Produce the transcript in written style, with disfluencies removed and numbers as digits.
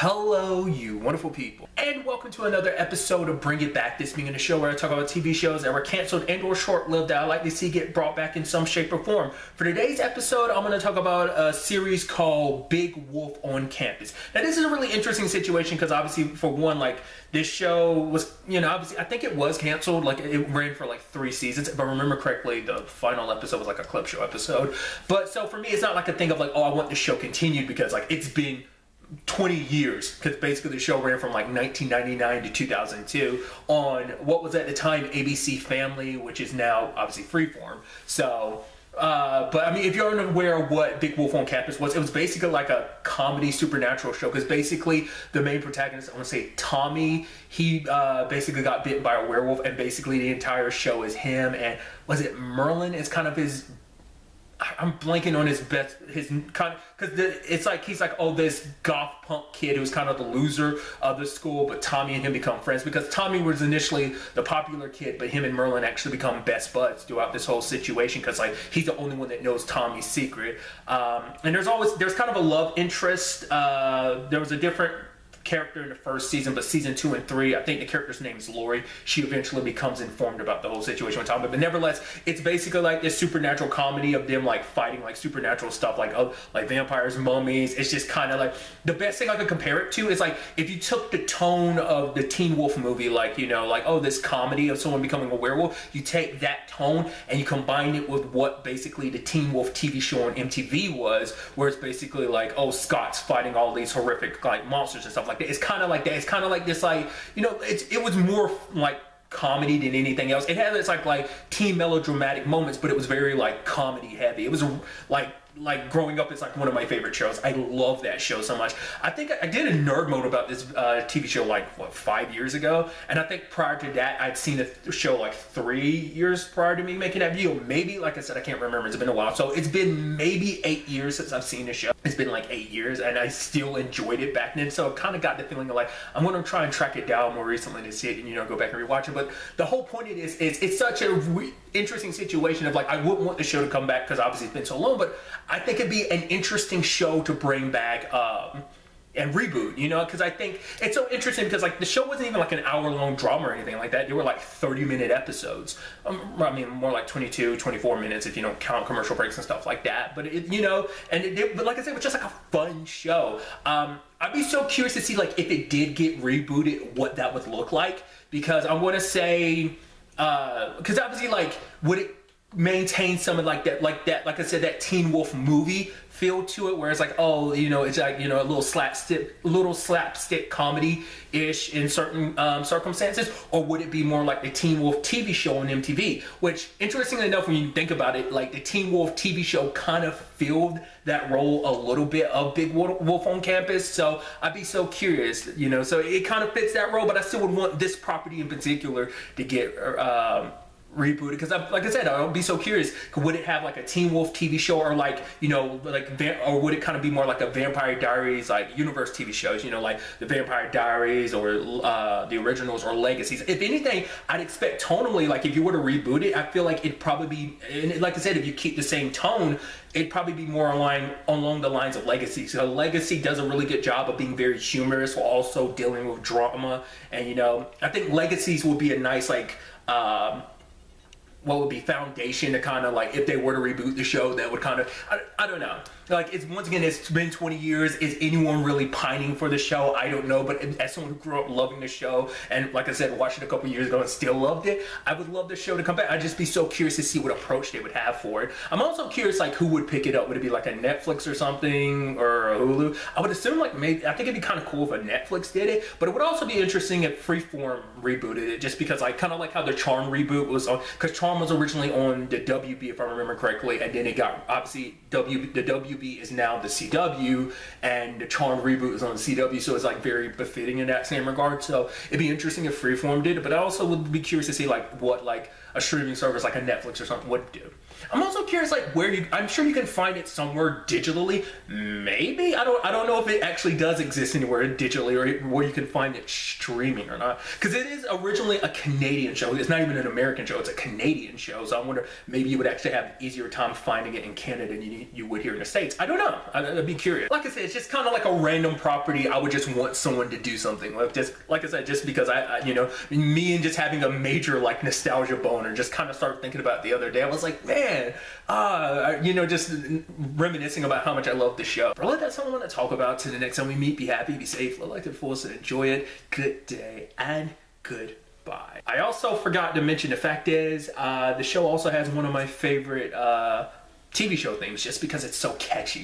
Hello, you wonderful people, and welcome to another episode of Bring It Back. This being a show where I talk about TV shows that were canceled and or short-lived that I like to see get brought back in some shape or form. For today's episode, I'm going to talk about a series called Big Wolf on Campus. Now, this is a really interesting situation because obviously, for one, like, this show was, obviously, I think it was canceled. Like, it ran for like 3 seasons. If I remember correctly, the final episode was like a clip show episode. But so for me, it's not like a thing of like, oh, I want the show continued because like it's been 20 years, because basically the show ran from like 1999 to 2002 on what was at the time ABC Family, which is now obviously Freeform. So but I mean, if you're unaware of what Big Wolf on Campus was, it was basically like a comedy supernatural show, because basically the main protagonist, I want to say Tommy, he basically got bitten by a werewolf, and basically the entire show is him, and was it Merlin is kind of his, I'm blanking on his kind of, because it's like he's like, oh, this goth punk kid who's kind of the loser of the school, but Tommy and him become friends because Tommy was initially the popular kid, but him and Merlin actually become best buds throughout this whole situation because like he's the only one that knows Tommy's secret. And there's kind of a love interest. There was a different character in the first season, but season 2 and 3, I think the character's name is Lori. She eventually becomes informed about the whole situation with Tommy, but nevertheless, it's basically like this supernatural comedy of them like fighting like supernatural stuff, like vampires, mummies. It's just kind of like, the best thing I could compare it to is like if you took the tone of the Teen Wolf movie, like like, oh, this comedy of someone becoming a werewolf, you take that tone and you combine it with what basically the Teen Wolf TV show on MTV was, where it's basically like, oh, Scott's fighting all these horrific like monsters and stuff like that. It's kind of like that. It's kind of like this, like, it was more like comedy than anything else. It had its like teen melodramatic moments, but it was very like comedy heavy. It was like growing up, it's like one of my favorite shows. I love that show so much. I think I did a nerd mode about this TV show like 5 years ago, and I think prior to that I'd seen the show like 3 years prior to me making that video. Maybe, like I said, I can't remember. It's been a while, so it's been maybe 8 years since I've seen the show. It's been like 8 years, and I still enjoyed it back then. So I kind of got the feeling of like I'm going to try and track it down more recently to see it and go back and rewatch it. But the whole point of this is it's such a interesting situation of like I wouldn't want the show to come back because obviously it's been so long, but I think it'd be an interesting show to bring back and reboot, because I think it's so interesting because like the show wasn't even like an hour-long drama or anything like that. They were like 30-minute episodes. I mean, more like 22, 24 minutes if you don't count commercial breaks and stuff like that. But but like I said, it was just like a fun show. I'd be so curious to see like if it did get rebooted, what that would look like, because I want to say, because obviously like would it maintain some of like I said, that Teen Wolf movie feel to it, where it's like, oh, it's like, a little slapstick comedy-ish in certain circumstances, or would it be more like the Teen Wolf TV show on MTV, which, interestingly enough, when you think about it, like the Teen Wolf TV show kind of filled that role a little bit of Big Wolf on Campus. So I'd be so curious, so it kind of fits that role, but I still would want this property in particular to get rebooted, because like I said, I would be so curious. Would it have like a Teen Wolf TV show, or like or would it kind of be more like a Vampire Diaries like universe TV shows, like the Vampire Diaries or the originals or Legacies? If anything, I'd expect tonally, like if you were to reboot it, I feel like it'd probably be, and like I said, if you keep the same tone, it'd probably be more along the lines of Legacy. So Legacy does a really good job of being very humorous while also dealing with drama, and I think Legacies would be a nice like what would be foundation to kind of like, if they were to reboot the show, that would kind of, I don't know. Like, once again, it's been 20 years. Is anyone really pining for the show? I don't know. But as someone who grew up loving the show, and like I said, watched it a couple years ago and still loved it, I would love the show to come back. I'd just be so curious to see what approach they would have for it. I'm also curious, like, who would pick it up? Would it be like a Netflix or something, or a Hulu? I would assume like maybe, I think it'd be kind of cool if a Netflix did it. But it would also be interesting if Freeform rebooted it, just because like kind of like how the Charm reboot was on, because Charm was originally on the WB, if I remember correctly, and then it got, obviously, the WB is now the CW, and the Charmed reboot is on the CW, so it's like very befitting in that same regard. So it'd be interesting if Freeform did it, but I also would be curious to see like what like a streaming service like a Netflix or something would do. I'm also curious, like, I'm sure you can find it somewhere digitally. Maybe I don't know if it actually does exist anywhere digitally, or where you can find it streaming or not. Because it is originally a Canadian show. It's not even an American show. It's a Canadian show. So I wonder, maybe you would actually have an easier time finding it in Canada than you would here in the States. I don't know. I'd be curious. Like I said, it's just kind of like a random property. I would just want someone to do something. Like I said, just because me and just having a major like nostalgia boner, just kind of started thinking about it the other day. I was like, man, just reminiscing about how much I love the show. But really, that's all I want to talk about. To the next time we meet, be happy, be safe, live life to the fullest, and enjoy it. Good day and goodbye. I also forgot to mention, the fact is, the show also has one of my favorite TV show themes, just because it's so catchy.